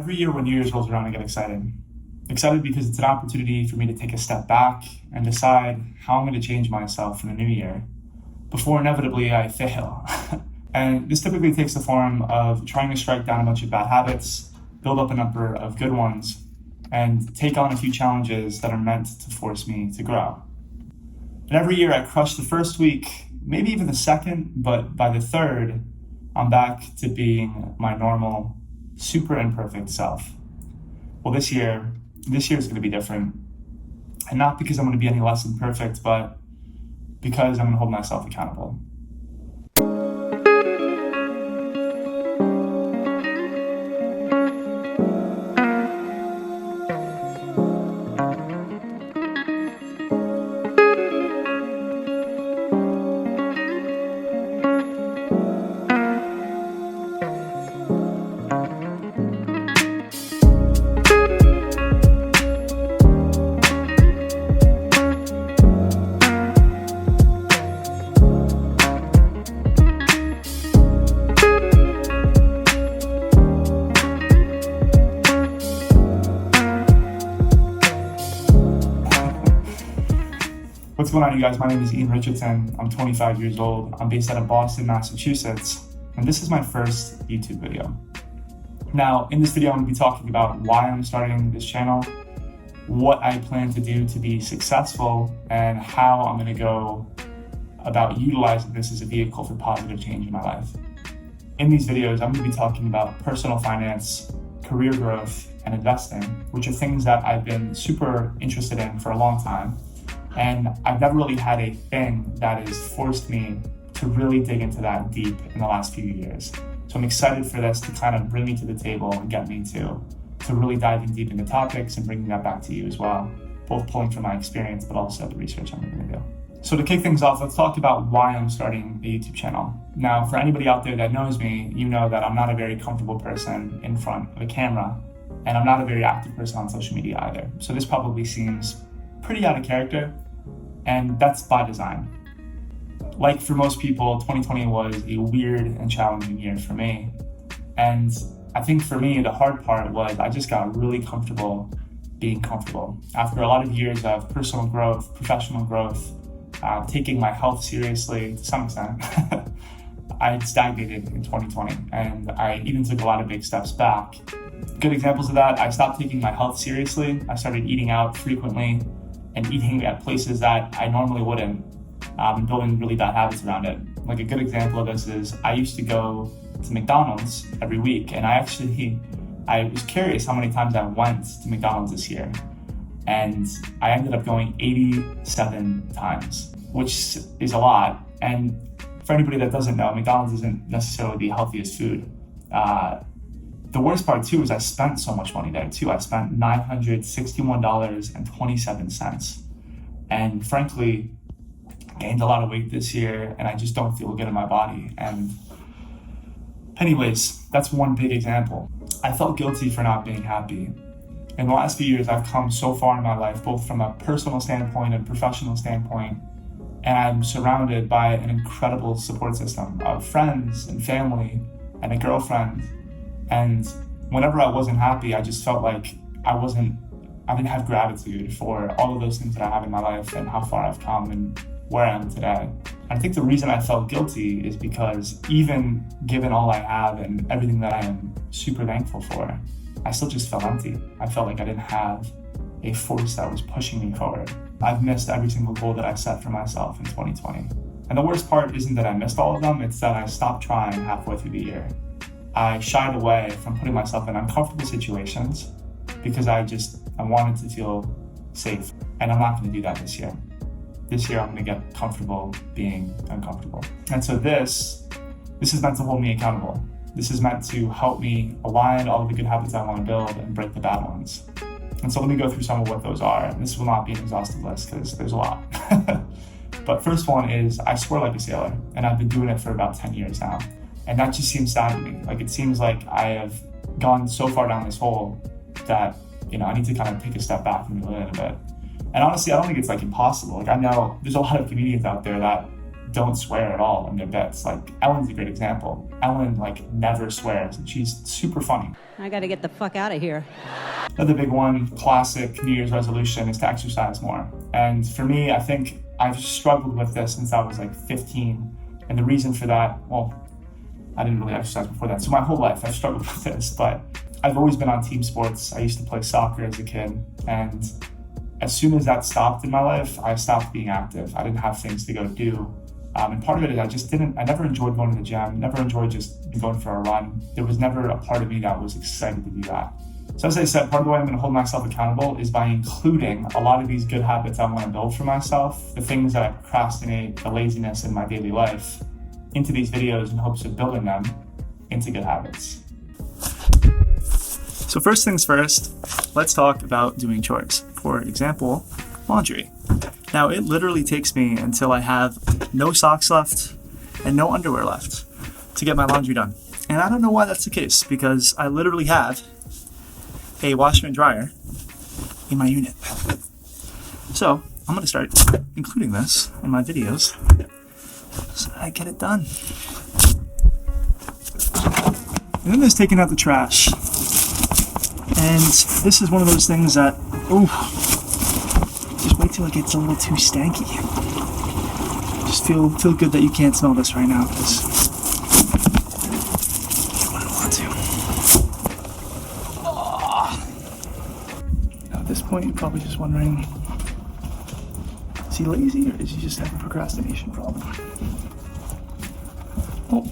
Every year when New Year's rolls around, I get excited. Excited because it's an opportunity for me to take a step back and decide how I'm going to change myself in the new year before inevitably I fail. And this typically takes the form of trying to strike down a bunch of bad habits, build up a number of good ones, and take on a few challenges that are meant to force me to grow. And every year I crush the first week, maybe even the second, but by the third, I'm back to being my normal, super imperfect self. Well, this year is going to be different. And not because I'm going to be any less than perfect, but because I'm going to hold myself accountable. What's going on, you guys? My name is Ian Richardson. I'm 25 years old. I'm based out of Boston, Massachusetts, and this is my first YouTube video. Now, in this video, I'm going to be talking about why I'm starting this channel, what I plan to do to be successful, and how I'm going to go about utilizing this as a vehicle for positive change in my life. In these videos, I'm going to be talking about personal finance, career growth, and investing, which are things that I've been super interested in for a long time. And I've never really had a thing that has forced me to really dig into that deep in the last few years. So I'm excited for this to kind of bring me to the table and get me to really diving deep into topics and bringing that back to you as well, both pulling from my experience, but also the research I'm going to do. So to kick things off, let's talk about why I'm starting a YouTube channel. Now, for anybody out there that knows me, you know that I'm not a very comfortable person in front of a camera, and I'm not a very active person on social media either. So this probably seems pretty out of character, and that's by design. Like for most people, 2020 was a weird and challenging year for me. And I think for me, the hard part was I just got really comfortable being comfortable. After a lot of years of personal growth, professional growth, taking my health seriously to some extent, I stagnated in 2020. And I even took a lot of big steps back. Good examples of that, I stopped taking my health seriously. I started eating out frequently and eating at places that I normally wouldn't, and building really bad habits around it. Like a good example of this is I used to go to McDonald's every week, and I was curious how many times I went to McDonald's this year. And I ended up going 87 times, which is a lot. And for anybody that doesn't know, McDonald's isn't necessarily the healthiest food. The worst part too is I spent so much money there too. I spent $961.27, and frankly, gained a lot of weight this year, and I just don't feel good in my body. And anyways, that's one big example. I felt guilty for not being happy. In the last few years, I've come so far in my life, both from a personal standpoint and professional standpoint, and I'm surrounded by an incredible support system of friends and family and a girlfriend. And whenever I wasn't happy, I just felt like I didn't have gratitude for all of those things that I have in my life and how far I've come and where I am today. I think the reason I felt guilty is because even given all I have and everything that I am super thankful for, I still just felt empty. I felt like I didn't have a force that was pushing me forward. I've missed every single goal that I set for myself in 2020. And the worst part isn't that I missed all of them, it's that I stopped trying halfway through the year. I shied away from putting myself in uncomfortable situations because I wanted to feel safe. And I'm not going to do that this year. This year, I'm going to get comfortable being uncomfortable. And so this is meant to hold me accountable. This is meant to help me align all of the good habits I want to build and break the bad ones. And so let me go through some of what those are. And this will not be an exhaustive list because there's a lot. But first one is I swear like a sailor, and I've been doing it for about 10 years now. And that just seems sad to me. Like it seems like I have gone so far down this hole that, I need to kind of take a step back and reel it in a bit. And honestly, I don't think it's like impossible. Like I know there's a lot of comedians out there that don't swear at all in their bits. Like Ellen's a great example. Ellen like never swears and she's super funny. I gotta get the fuck out of here. Another big one, classic New Year's resolution, is to exercise more. And for me, I think I've struggled with this since I was like 15. And the reason for that, well, I didn't really exercise before that. So my whole life I've struggled with this, but I've always been on team sports. I used to play soccer as a kid. And as soon as that stopped in my life, I stopped being active. I didn't have things to go do. And part of it is I never enjoyed going to the gym, never enjoyed just going for a run. There was never a part of me that was excited to do that. So as I said, part of the way I'm going to hold myself accountable is by including a lot of these good habits I want to build for myself, the things that I procrastinate, the laziness in my daily life, into these videos in hopes of building them into good habits. So first things first, let's talk about doing chores. For example, laundry. Now it literally takes me until I have no socks left and no underwear left to get my laundry done. And I don't know why that's the case, because I literally have a washer and dryer in my unit. So I'm gonna start including this in my videos so that I get it done. And then there's taking out the trash. And this is one of those things that, just wait till it gets a little too stanky. Just feel good that you can't smell this right now, because you wouldn't want to. Now at this point, you're probably just wondering, is he lazy or is he just having a procrastination problem? Well,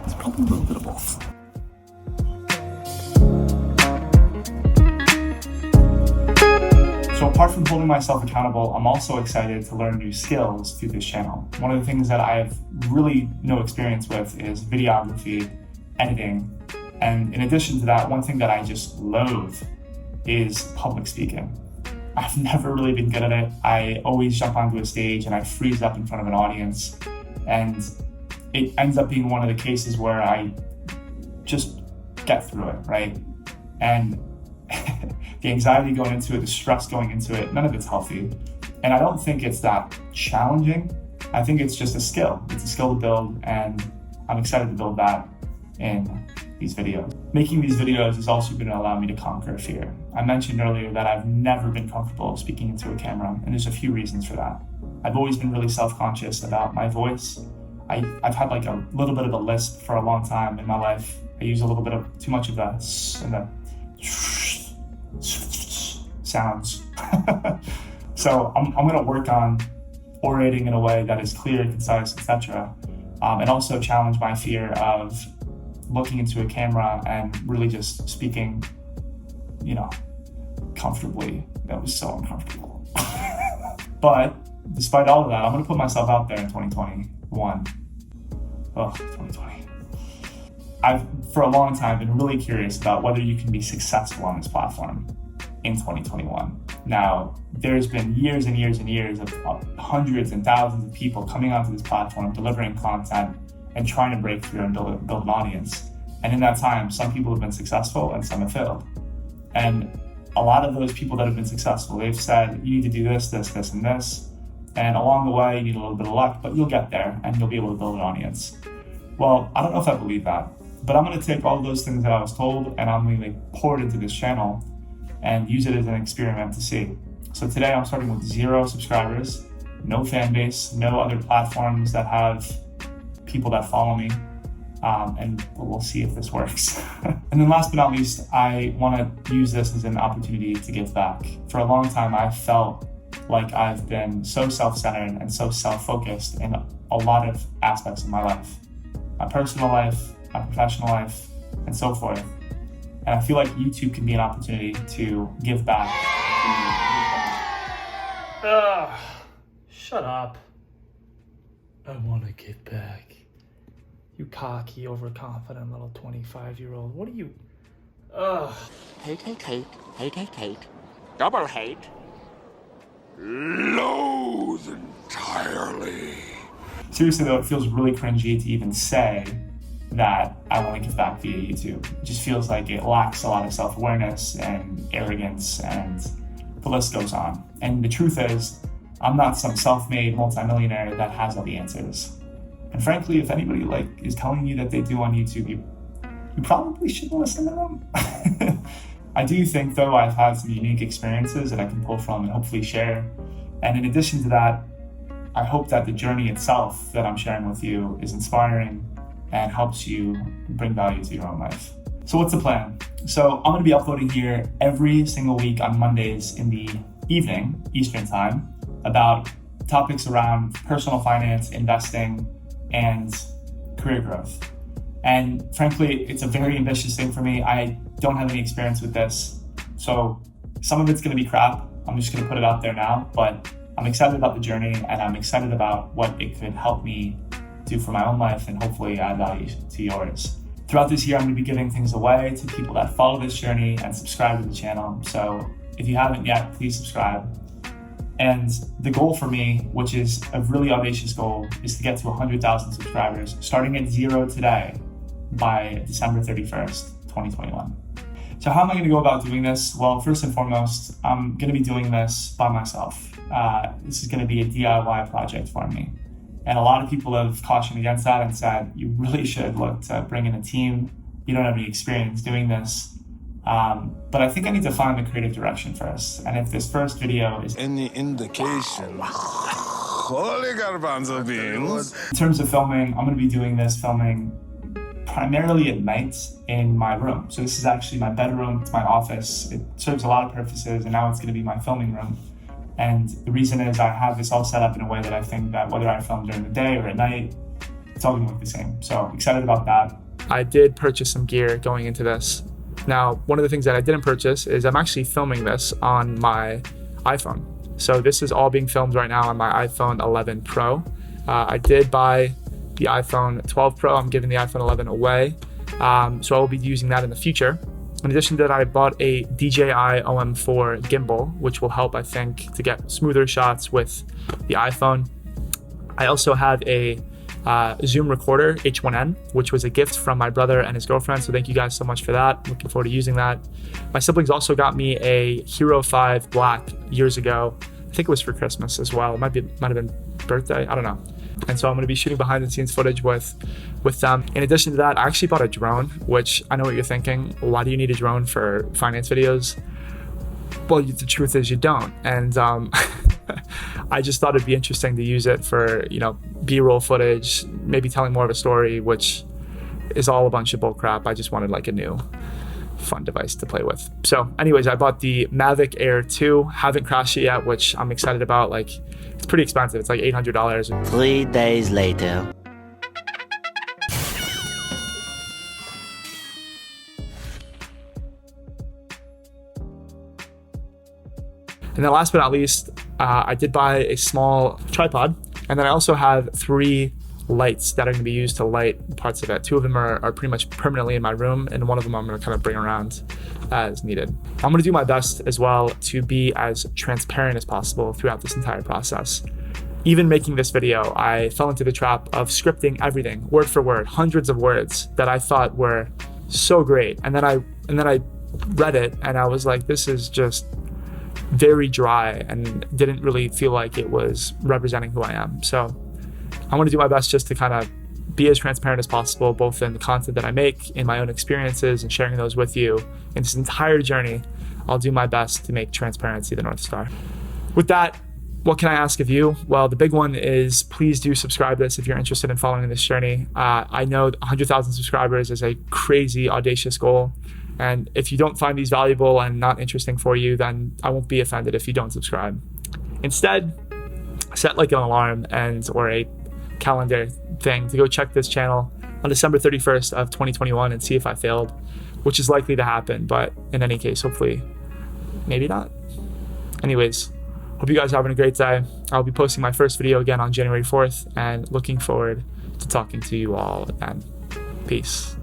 it's probably a little bit of both. So apart from holding myself accountable, I'm also excited to learn new skills through this channel. One of the things that I have really no experience with is videography, editing, and in addition to that, one thing that I just loathe is public speaking. I've never really been good at it. I always jump onto a stage and I freeze up in front of an audience, and it ends up being one of the cases where I just get through it, right? And the anxiety going into it, the stress going into it, none of it's healthy. And I don't think it's that challenging. I think it's just a skill. It's a skill to build, and I'm excited to build that in these videos. Making these videos is also going to allow me to conquer fear. I mentioned earlier that I've never been comfortable speaking into a camera, and there's a few reasons for that. I've always been really self-conscious about my voice. I've had like a little bit of a lisp for a long time in my life. I use a little bit of too much of the s and the sounds. So I'm going to work on orating in a way that is clear, concise, etc. And also challenge my fear of looking into a camera and really just speaking, comfortably. That was so uncomfortable. But despite all of that, I'm going to put myself out there in 2021. 2020. I've, for a long time, been really curious about whether you can be successful on this platform in 2021. Now, there's been years and years and years of hundreds and thousands of people coming onto this platform, delivering content, and trying to break through and build an audience. And in that time, some people have been successful and some have failed. And a lot of those people that have been successful, they've said, you need to do this, this, this, and this. And along the way, you need a little bit of luck, but you'll get there and you'll be able to build an audience. Well, I don't know if I believe that, but I'm going to take all those things that I was told and I'm going to pour it into this channel and use it as an experiment to see. So today I'm starting with 0 subscribers, no fan base, no other platforms that have people that follow me, and we'll see if this works. And then last but not least, I want to use this as an opportunity to give back. For a long time, I felt like I've been so self-centered and so self-focused in a lot of aspects of my life. My personal life, my professional life, and so forth. And I feel like YouTube can be an opportunity to give back. Shut up. I want to give back. You cocky, overconfident little 25-year-old. What are you? Hate. Double hate. Loathe entirely. Seriously though, it feels really cringy to even say that I want to give back via YouTube. It just feels like it lacks a lot of self-awareness and arrogance, and the list goes on. And the truth is, I'm not some self-made multimillionaire that has all the answers. And frankly, if anybody is telling you that they do on YouTube, you probably shouldn't listen to them. I do think though I've had some unique experiences that I can pull from and hopefully share. And in addition to that, I hope that the journey itself that I'm sharing with you is inspiring and helps you bring value to your own life. So what's the plan? So I'm going to be uploading here every single week on Mondays in the evening, Eastern time, about topics around personal finance, investing, and career growth. And frankly, it's a very ambitious thing for me. I don't have any experience with this. So some of it's going to be crap. I'm just going to put it out there now, but I'm excited about the journey and I'm excited about what it could help me do for my own life and hopefully add value to yours. Throughout this year, I'm going to be giving things away to people that follow this journey and subscribe to the channel. So if you haven't yet, please subscribe. And the goal for me, which is a really audacious goal, is to get to 100,000 subscribers, starting at 0 today by December 31st, 2021. So how am I going to go about doing this? Well, first and foremost, I'm going to be doing this by myself. This is going to be a DIY project for me. And a lot of people have cautioned against that and said, you really should look to bring in a team. You don't have any experience doing this. But I think I need to find the creative direction first. And if this first video is any indication, holy garbanzo beans. In terms of filming, I'm going to be doing this filming primarily at night in my room. So this is actually my bedroom, it's my office. It serves a lot of purposes, and now it's going to be my filming room. And the reason is I have this all set up in a way that I think that whether I film during the day or at night, it's all going to look the same. So excited about that. I did purchase some gear going into this. Now, one of the things that I didn't purchase is I'm actually filming this on my iPhone. So this is all being filmed right now on my iPhone 11 Pro. I did buy the iPhone 12 Pro. I'm giving the iPhone 11 away. So I will be using that in the future. In addition to that, I bought a DJI OM4 gimbal, which will help, I think, to get smoother shots with the iPhone. I also have a Zoom recorder, H1N, which was a gift from my brother and his girlfriend. So thank you guys so much for that. Looking forward to using that. My siblings also got me a Hero 5 Black years ago. I think it was for Christmas as well. It might have been birthday. I don't know. And so I'm going to be shooting behind the scenes footage with them. In addition to that, I actually bought a drone, which I know what you're thinking. Why do you need a drone for finance videos? Well, the truth is you don't. And I just thought it'd be interesting to use it for, B-roll footage, maybe telling more of a story, which is all a bunch of bull crap. I just wanted a new fun device to play with. So anyways, I bought the Mavic Air 2. Haven't crashed it yet, which I'm excited about. It's pretty expensive. It's $800. 3 days later. And then last but not least, I did buy a small tripod. And then I also have 3 lights that are going to be used to light parts of it. 2 of them are pretty much permanently in my room, and one of them I'm going to kind of bring around as needed. I'm going to do my best as well to be as transparent as possible throughout this entire process. Even making this video, I fell into the trap of scripting everything, word for word, hundreds of words that I thought were so great. And then I read it and I was like, this is just very dry and didn't really feel like it was representing who I am. So I want to do my best just to kind of be as transparent as possible, both in the content that I make, in my own experiences, and sharing those with you. In this entire journey, I'll do my best to make transparency the North Star. With that, what can I ask of you? Well, the big one is please do subscribe to this if you're interested in following this journey. I know 100,000 subscribers is a crazy, audacious goal. And if you don't find these valuable and not interesting for you, then I won't be offended if you don't subscribe. Instead, set an alarm or a calendar thing to go check this channel on December 31st of 2021 and see if I failed, which is likely to happen. But in any case, hopefully, maybe not. Anyways, hope you guys are having a great day. I'll be posting my first video again on January 4th and looking forward to talking to you all again. Peace.